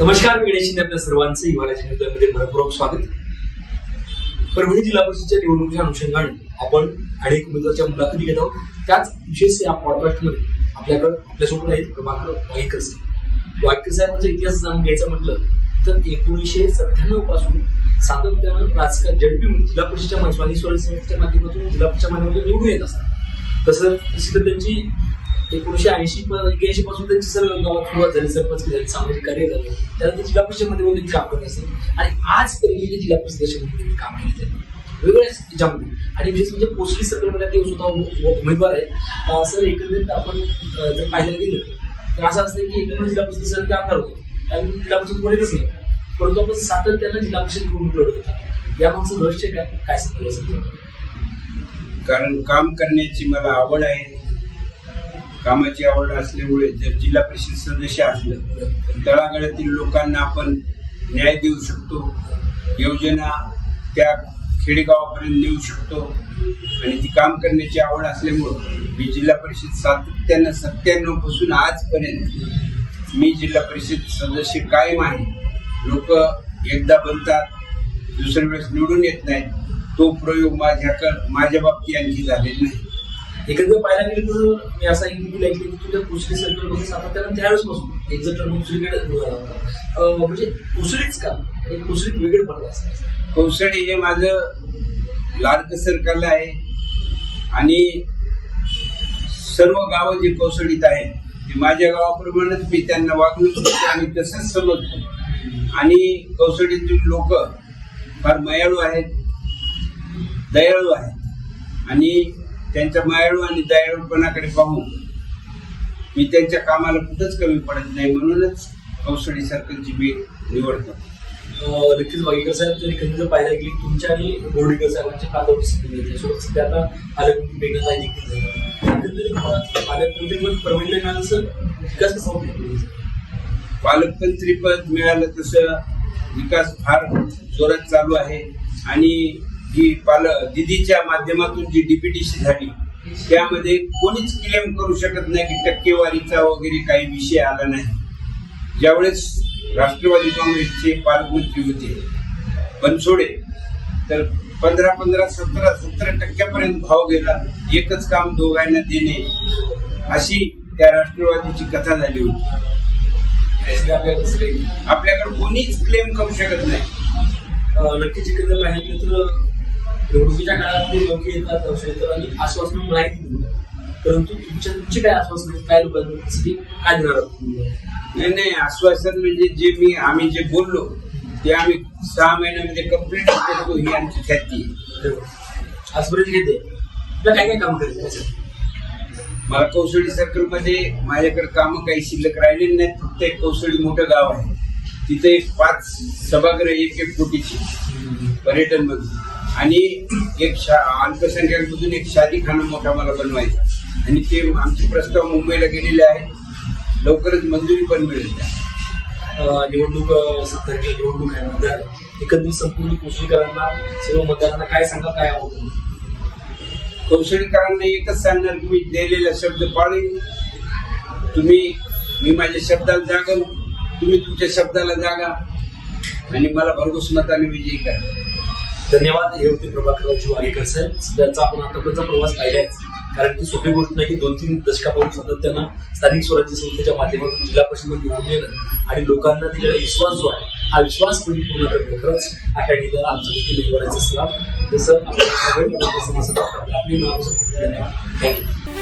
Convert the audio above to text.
नमस्कार, मी गणेश शिंदे आपल्या सर्वांचं हिवाळ्याच्या न्यूजमध्ये मनपूर्वक स्वागत. परभणी जिल्हा परिषदेच्या निवडणुकीच्या अनुषंगाने आपण अनेक उमेदवारांच्या मुलाखती घेत आहोत. त्याच विशेष या पॉडकास्टमध्ये आपल्यासोबत आहेत प्रभाकर वाईकर साहेब. वाईकर साहेबांचा इतिहास जाणून घ्यायचा म्हटलं तर 1997 पासून सातत्यानं राजकारण झडपी जिल्हा परिषदेच्या स्वाधी स्वराज्य माध्यमातून जिल्हा परिषदेच्या माध्यमातून निवडून येत असतात. तसं त्यांची 1980 पासून त्यांची सर्व गावात सुरुवात झाली, सरपंच झाली, सामाजिक कार्य झालं, त्यानंतर जिल्हा परिषदेमध्ये त्यांची काम करत असेल आणि आजपर्यंत जिल्हा परिषदेच्या काम केले वेगवेगळ्या याच्यामध्ये. आणि विशेष म्हणजे पोस्टली सर्कलमध्ये ते सुद्धा उमेदवार आहे. सर, एकंदरीत आपण जर पाहायला गेलं तर असं असतं की एकंदरीत जिल्हा परिषद सर काम करतो आणि जिल्हा परिषद कोणीच नाही, परंतु आपण सातत्यानं जिल्हा परिषद निवडणूक लढत होता. या मागचं रहस्य काय सांगितलं? कारण काम करण्याची मला आवड आहे. कामाची आवड असल्यामुळे जर जिल्हा परिषद सदस्य असलं तर तळागाळातील लोकांना आपण न्याय देऊ शकतो, योजना त्या खेडेगावापर्यंत नेऊ शकतो आणि ती काम करण्याची आवड असल्यामुळं मी जिल्हा परिषद सातत्यानं 97 पासून आजपर्यंत मी जिल्हा परिषद सदस्य कायम आहे. लोक एकदा बनतात, दुसऱ्या वेळेस निवडून येत नाहीत. तो प्रयोग माझ्या बाबतीत आणखी झालेला नाही. एकंदर पाहायला गेलं तर मी असा एक ऐकले की तुझ्या कुसरी सर्कलमध्ये सातत्यानं त्यावेळेस पासून एक जर टर्म कुसरीकडे म्हणजे कुसरीच का कुसरीत वेगळे पडलं असं. कौसडी हे माझं लाडकं सर्कल आहे आणि सर्व गावं जे कौसडीत आहेत ते माझ्या गावाप्रमाणेच मी त्यांना वागणूक देतो आणि तसंच समजतो. आणि कौसडीतील लोक फार मायाळू आहेत, दयाळू आहेत आणि त्यांच्या मायाळू आणि दयाळूपणाकडे पाहून मी त्यांच्या कामाला कुठंच कमी पडत नाही, म्हणूनच कौसडी सर्कलची मी निवडतो. नक्कीच वाईकर साहेब, जर एकंदर पाहायला गेली तुमच्या आणि बोर्डीकर साहेबांच्या कालावधी त्यासोबत सध्या आता पालकमंत्री मेघनाथ ताई देखील पालकमंत्री परवडले ना तसं विकास कसा होतो? पालकमंत्री पद मिळालं तसं विकास फार जोरात चालू आहे. आणि जी दिदीच्या माध्यमातून जी डीपीटीसी झाली त्यामध्ये कोणीच क्लेम करू शकत नाही की टक्केवारीचा वगैरे काही विषय आला नाही. ज्यावेळेस राष्ट्रवादी काँग्रेसचे पालकमंत्री होते बनसोडे तर 15, 17 टक्क्यापर्यंत भाव गेला. एकच काम दोघांना देणे अशी त्या राष्ट्रवादीची कथा झाली होती. आपल्याकडे कोणीच क्लेम करू शकत नाही. नक्कीच एकंदर पाहिजे तर निवडणुकीच्या काळात लोक येतात आणि आश्वासन माहिती, परंतु तुमची काय आश्वासन काय लोकांसाठी काय देणार आहोत? नाही, आश्वासन म्हणजे आम्ही जे बोललो ते आम्ही 6 महिन्यामध्ये कंप्लीट करतो ही आमची ख्याती आहे. आजपर्यंत घेते काय काय काम करायचं? मला कौसडी सर्कलमध्ये माझ्याकडे कामं काही शिल्लक राहिलेली नाहीत. फक्त एक कौसडी मोठं गाव आहे, तिथे 5 सभागृह 1 कोटीची पर्यटन मधून आणि एक अल्पसंख्याकमधून एक शादीखाना मोठा मला बनवायचा आणि ते आमचे प्रस्ताव मुंबईला गेलेले आहेत. लवकरच मंजुरी पण मिळेल. निवडणूक 7 तारखेला निवडणूक आहे मतदार एकंदरीत संपूर्ण कौशलीकरांना सर्व मतदारांना काय सांगा काय आवडतं? कौशलीकरांना एकच सांगणार की मी दिलेला शब्द पाळीन. मी माझ्या शब्दाला जागा, तुम्ही तुमच्या शब्दाला जागा आणि मला भरघोस मताने विजयी करा. धन्यवाद. हे होते प्रभाकर वाईकर साहेब. सध्याचा आपण आतापर्यंतचा प्रवास पाहिलाच, कारण ती सोपी गोष्ट नाही की 2-3 दशकापासून सातत्यानं स्थानिक स्वराज्य संस्थेच्या माध्यमातून जिल्हा परिषदेमध्ये निवडून येणं आणि लोकांना दिलेला विश्वास जो आहे हा विश्वास पूर्ण करणं खरंच अशा ठिकाणी आमचं देखील निवडायचं असला जसं आपल्या धन्यवाद. थँक्यू.